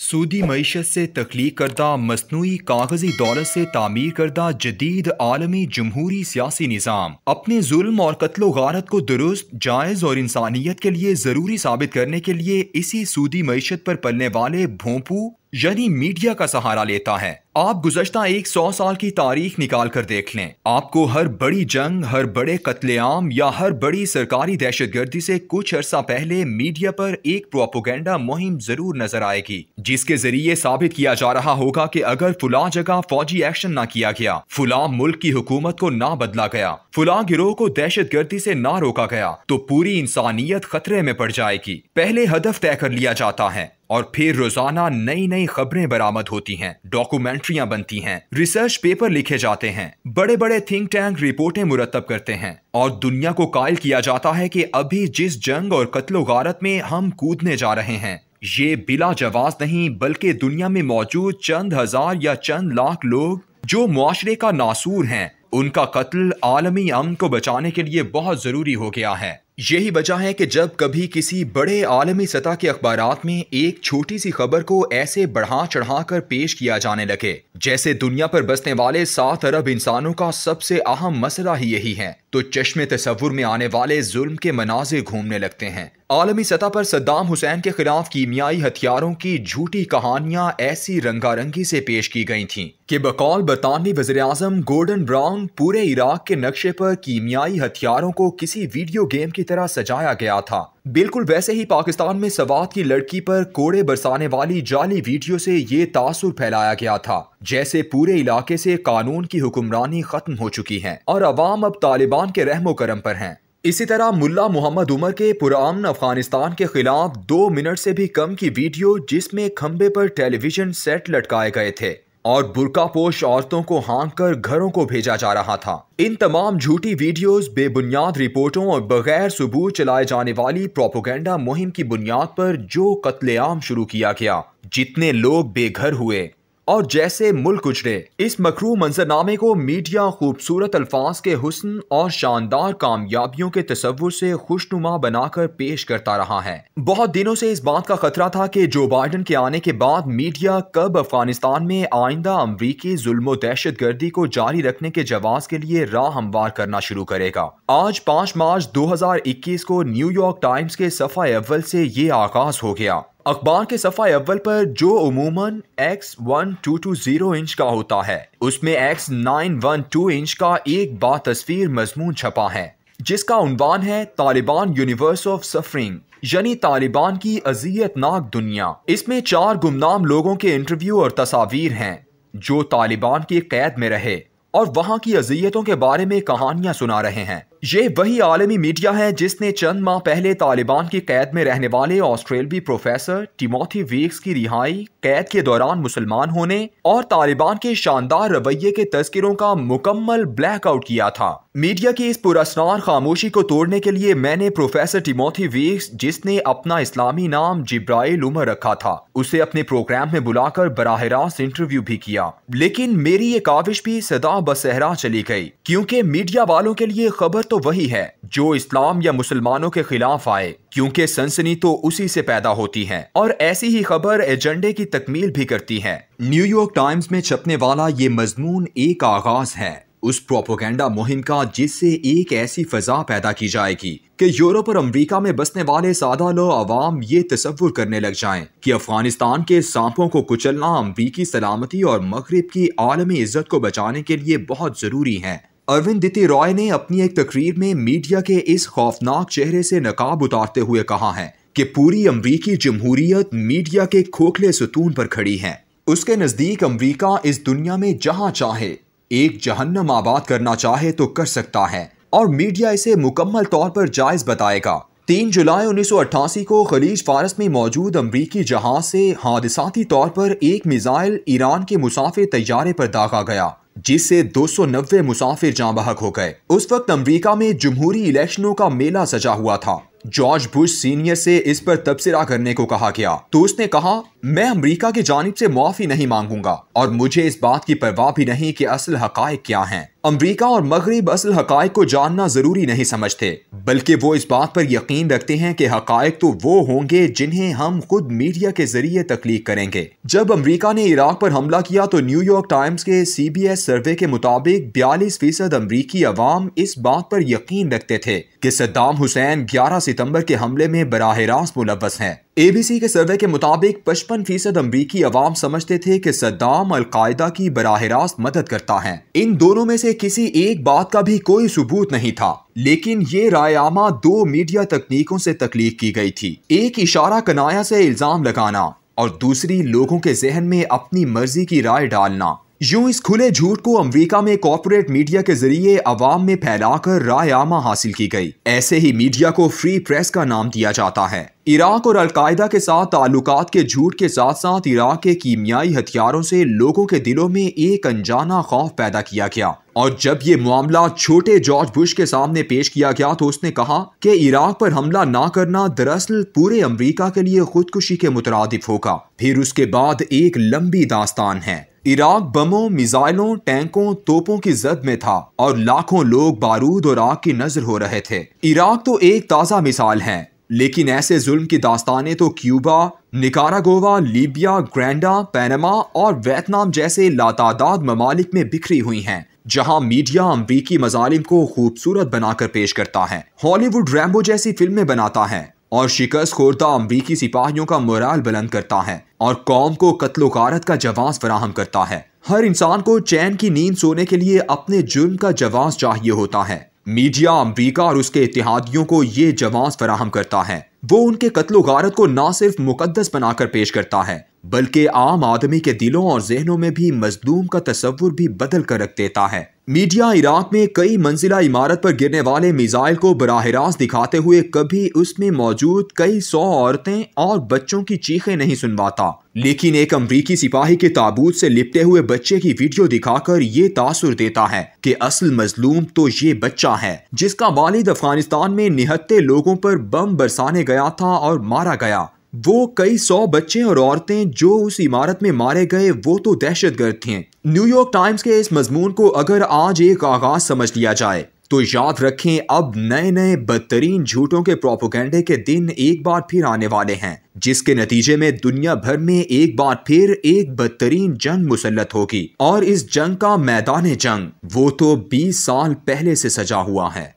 सूदी मईशत से तख्लीक करदा मसनूई कागजी दौलत से तामीर करदा जदीद आलमी जमहूरी सियासी निज़ाम अपने जुल्म और कत्लो गारत को दुरुस्त, जायज़ और इंसानियत के लिए ज़रूरी साबित करने के लिए इसी सूदी मईशत पर पलने वाले भोंपू यानी मीडिया का सहारा लेता है। आप गुज़श्ता 100 साल की तारीख निकाल कर देख लें, आपको हर बड़ी जंग, हर बड़े कत्लेआम या हर बड़ी सरकारी दहशतगर्दी से कुछ अरसा पहले मीडिया पर एक प्रोपेगेंडा मुहिम जरूर नजर आएगी, जिसके जरिए साबित किया जा रहा होगा कि अगर फुला जगह फौजी एक्शन ना किया गया, फुला मुल्क की हुकूमत को ना बदला गया, फुला गिरोह को दहशतगर्दी से ना रोका गया, तो पूरी इंसानियत खतरे में पड़ जाएगी। पहले हदफ तय कर लिया जाता है और फिर रोजाना नई नई खबरें बरामद होती हैं, डॉक्यूमेंट्रियां बनती हैं, रिसर्च पेपर लिखे जाते हैं, बड़े बड़े थिंक टैंक रिपोर्टें मुरतब करते हैं और दुनिया को कायल किया जाता है कि अभी जिस जंग और कत्लो गारत में हम कूदने जा रहे हैं, ये बिला जवाज नहीं बल्कि दुनिया में मौजूद चंद हजार या चंद लाख लोग जो मुआशरे का नासूर हैं, उनका कत्ल आलमी अमन को बचाने के लिए बहुत जरूरी हो गया है। यही वजह है कि जब कभी किसी बड़े आलमी सतह के अखबारात में एक छोटी सी खबर को ऐसे बढ़ा चढ़ा कर पेश किया जाने लगे जैसे दुनिया पर बसने वाले 7 अरब इंसानों का सबसे अहम मसला ही यही है, तो चश्मे तसव्वुर में आने वाले जुल्म के मनाज़िर घूमने लगते हैं। आलमी सतह पर सद्दाम हुसैन के खिलाफ कीमियाई हथियारों की झूठी कहानियां ऐसी रंगारंगी से पेश की गई थीं कि बकौल बरतानवी वज़ीर-ए-आज़म गोर्डन ब्राउन पूरे इराक के नक्शे पर कीमियाई हथियारों को किसी वीडियो गेम की तरह सजाया गया था। बिल्कुल वैसे ही पाकिस्तान में सवात की लड़की पर कोड़े बरसाने वाली जाली वीडियो से ये तासुर फैलाया गया था जैसे पूरे इलाके से कानून की हुक्मरानी खत्म हो चुकी है और अवाम अब तालिबान के रहमो करम पर हैं। इसी तरह मुल्ला मोहम्मद उमर के पुरान अफगानिस्तान के खिलाफ 2 मिनट से भी कम की वीडियो जिसमें खंबे पर टेलीविजन सेट लटकाए गए थे और बुर्कापोश औरतों को हाँक कर घरों को भेजा जा रहा था। इन तमाम झूठी वीडियोस, बेबुनियाद रिपोर्टों और बगैर सबूत चलाए जाने वाली प्रोपेगेंडा मुहिम की बुनियाद पर जो कत्लेआम शुरू किया गया, जितने लोग बेघर हुए और जैसे मुल्क उजड़े, इस मकरू मंजरनामे को मीडिया खूबसूरत अल्फाज के हुस्न और शानदार कामयाबियों के तसव्वुर से खुशनुमा बनाकर पेश करता रहा है। बहुत दिनों से इस बात का खतरा था कि जो बाइडेन के आने के बाद मीडिया कब अफगानिस्तान में आइंदा अमरीकी जुल्म दहशत गर्दी को जारी रखने के जवाब के लिए राह हमवार करना शुरू करेगा। आज 5 मार्च 2021 को न्यूयॉर्क टाइम्स के सफ़ा अव्वल से ये आगाज हो गया। अखबार के सफ़ा अव्वल पर जो उमूमन X1220 इंच का होता है, उसमें X912 इंच का एक बातस्वीर मजमून छपा है जिसका उन्वान है तालिबान यूनिवर्स ऑफ सफरिंग, यानी तालिबान की अजियतनाक दुनिया। इसमें 4 गुमनाम लोगों के इंटरव्यू और तस्वीर हैं जो तालिबान की कैद में रहे और वहां की अजियतों के बारे में कहानियां सुना रहे हैं। ये वही आलमी मीडिया है जिसने चंद माह पहले तालिबान की कैद में रहने वाले ऑस्ट्रेलवी प्रोफेसर टिमोथी वीक्स की रिहाई, कैद के दौरान मुसलमान होने और तालिबान के शानदार रवैये के तस्करों का मुकम्मल ब्लैकआउट किया था। मीडिया की इस पुरस्कार खामोशी को तोड़ने के लिए मैंने प्रोफेसर टिमोथी वीक्स, जिसने अपना इस्लामी नाम जिब्राइल उमर रखा था, उसे अपने प्रोग्राम में बुलाकर बराह रास्त इंटरव्यू भी किया। लेकिन मेरी ये काविश भी सदा बसहरा चली गई, क्योंकि मीडिया वालों के लिए खबर तो वही है जो इस्लाम या मुसलमानों के खिलाफ आए, क्योंकि सनसनी तो उसी से पैदा होती है और ऐसी ही खबर एजेंडे की तकमील भी करती है। न्यूयॉर्क टाइम्स में छपने वाला ये मजमून एक आगाज है उस प्रोपेगेंडा मुहिम का, जिससे एक ऐसी फजा पैदा की जाएगी कि यूरोप और अमेरिका में बसने वाले सादा लो अवाम ये तसव्वुर करने लग जाएं कि अफगानिस्तान के सांपों को कुचलना अमरीकी सलामती और मगरिब की आलमी इज्जत को बचाने के लिए बहुत जरूरी है। अरविंद रॉय ने अपनी एक तकरीर में मीडिया के इस खौफनाक चेहरे से नकाब उतारते हुए कहा है कि पूरी अमरीकी जमहूरियत मीडिया के खोखले सुतून पर खड़ी है। उसके नजदीक अमरीका इस दुनिया में जहां चाहे एक जहन्नम आबाद करना चाहे तो कर सकता है और मीडिया इसे मुकम्मल तौर पर जायज बताएगा। 3 जुलाई 1988 को खलीज फारस में मौजूद अमरीकी जहाज से हादसाती तौर पर एक मिसाइल ईरान के मुसाफिर तैयारे पर दागा गया, जिससे 290 मुसाफिर जाँ बहक हो गए। उस वक्त अमेरिका में जमहूरी इलेक्शनों का मेला सजा हुआ था। जॉर्ज बुश सीनियर से इस पर तबसरा करने को कहा गया तो उसने कहा میں امریکہ کی جانب سے معافی نہیں مانگوں گا اور مجھے اس بات کی پرواہ بھی نہیں کہ اصل حقائق کیا ہیں۔ امریکہ اور مغرب اصل حقائق کو جاننا ضروری نہیں سمجھتے، بلکہ وہ اس بات پر یقین رکھتے ہیں کہ حقائق تو وہ ہوں گے جنہیں ہم خود میڈیا کے ذریعے تخلیق کریں گے۔ جب امریکہ نے عراق پر حملہ کیا تو نیو یارک ٹائمز کے CBS سروے کے مطابق 42% امریکی عوام اس بات پر یقین رکھتے تھے کہ صدام حسین 11 ستمبر کے حملے میں براہ راست ملوث ہیں۔ ABC کے سروے کے مطابق 55% امریکی عوام سمجھتے تھے کہ صدام القاعدہ کی براہ راست مدد کرتا ہے۔ ان دونوں میں سے کسی ایک بات کا بھی کوئی ثبوت نہیں تھا، لیکن یہ رائے عامہ دو میڈیا تکنیکوں سے تخلیق کی گئی تھی، ایک اشارہ کنایا سے الزام لگانا اور دوسری لوگوں کے ذہن میں اپنی مرضی کی رائے ڈالنا۔ یوں اس کھلے جھوٹ کو امریکہ میں کارپوریٹ میڈیا کے ذریعے عوام میں پھیلا کر رائے عامہ حاصل کی گئی۔ ایسے ہی میڈیا کو فری پریس کا نام دیا جاتا ہے۔ عراق اور القاعدہ کے ساتھ تعلقات کے جھوٹ کے ساتھ ساتھ عراق کے کیمیائی ہتھیاروں سے لوگوں کے دلوں میں ایک انجانا خوف پیدا کیا گیا، اور جب یہ معاملہ چھوٹے جارج بش کے سامنے پیش کیا گیا تو اس نے کہا کہ عراق پر حملہ نہ کرنا دراصل پورے امریکہ کے لیے خودکشی کے مترادف ہوگا۔ پھر اس کے بعد ایک لمبی داستان ہے۔ عراق بموں، میزائلوں، ٹینکوں، توپوں کی زد میں تھا اور لاکھوں لوگ بارود اور آگ کی نذر ہو رہے تھے۔ عراق تو ایک تازہ مثال ہے، لیکن ایسے ظلم کی داستانیں تو کیوبا، نکاراگوا، لیبیا، گرینڈا، پیناما اور ویتنام جیسے لاتعداد ممالک میں بکھری ہوئی ہیں، جہاں میڈیا امریکی مظالم کو خوبصورت بنا کر پیش کرتا ہے، ہالی ووڈ ریمبو جیسی فلمیں بناتا ہے اور شکست خوردہ امریکی سپاہیوں کا مورال بلند کرتا ہے اور قوم کو قتل و غارت کا جواز فراہم کرتا ہے۔ ہر انسان کو چین کی نیند سونے کے لیے اپنے جرم کا جواز چاہیے ہوتا ہے۔ میڈیا امریکہ اور اس کے اتحادیوں کو یہ جواز فراہم کرتا ہے۔ وہ ان کے قتل و غارت کو نہ صرف مقدس بنا کر پیش کرتا ہے، بلکہ عام آدمی کے دلوں اور ذہنوں میں بھی مظلوم کا تصور بھی بدل کر رکھ دیتا ہے۔ میڈیا عراق میں کئی منزلہ عمارت پر گرنے والے میزائل کو براہ راست دکھاتے ہوئے کبھی اس میں موجود کئی 100 عورتیں اور بچوں کی چیخیں نہیں سنواتا، لیکن ایک امریکی سپاہی کے تابوت سے لپٹے ہوئے بچے کی ویڈیو دکھا کر یہ تاثر دیتا ہے کہ اصل مظلوم تو یہ بچہ ہے جس کا والد افغانستان میں نہتے لوگوں پر بم برسانے گیا تھا اور مارا گیا۔ وہ کئی 100 بچے اور عورتیں جو اس عمارت میں مارے گئے وہ تو دہشت گرد تھیں۔ نیو یارک ٹائمز کے اس مضمون کو اگر آج ایک آغاز سمجھ لیا جائے تو یاد رکھیں اب نئے بدترین جھوٹوں کے پروپیگنڈے کے دن ایک بار پھر آنے والے ہیں، جس کے نتیجے میں دنیا بھر میں ایک بار پھر ایک بدترین جنگ مسلط ہوگی، اور اس جنگ کا میدان جنگ وہ تو 20 سال پہلے سے سجا ہوا ہے۔